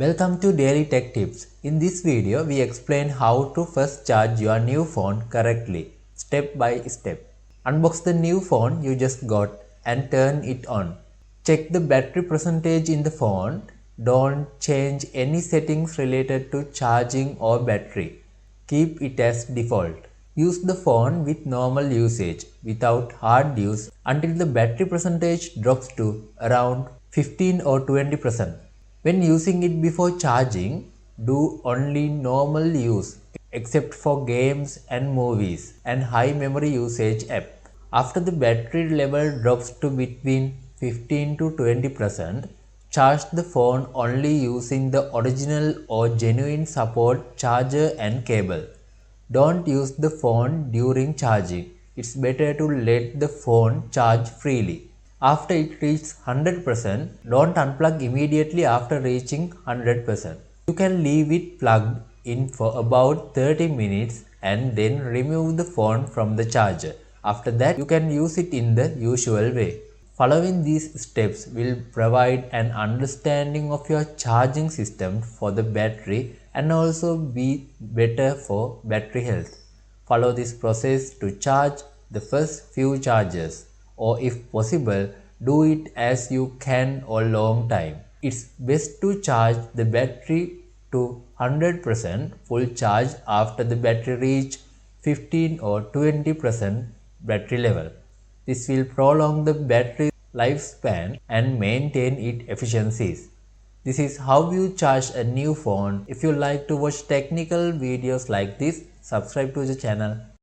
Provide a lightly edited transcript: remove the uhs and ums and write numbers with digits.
Welcome to Daily Tech Tips. In this video, we explain how to first charge your new phone correctly, step by step. Unbox the new phone you just got and turn it on. Check the battery percentage in the phone. Don't change any settings related to charging or battery. Keep it as default. Use the phone with normal usage without hard use until the battery percentage drops to around 15 or 20%. When using it before charging, do only normal use except for games and movies and high memory usage app. After the battery level drops to between 15 to 20%, charge the phone only using the original or genuine support charger and cable. Don't use the phone during charging. It's better to let the phone charge freely. After it reaches 100%, don't unplug immediately after reaching 100%. You can leave it plugged in for about 30 minutes and then remove the phone from the charger. After that, you can use it in the usual way. Following these steps will provide an understanding of your charging system for the battery and also be better for battery health. Follow this process to charge the first few charges, or if possible, do it as you can a long time. It's best to charge the battery to 100% full charge after the battery reach 15 or 20% battery level. This will prolong the battery lifespan and maintain its efficiencies. This is how you charge a new phone. If you like to watch technical videos like this, subscribe to the channel.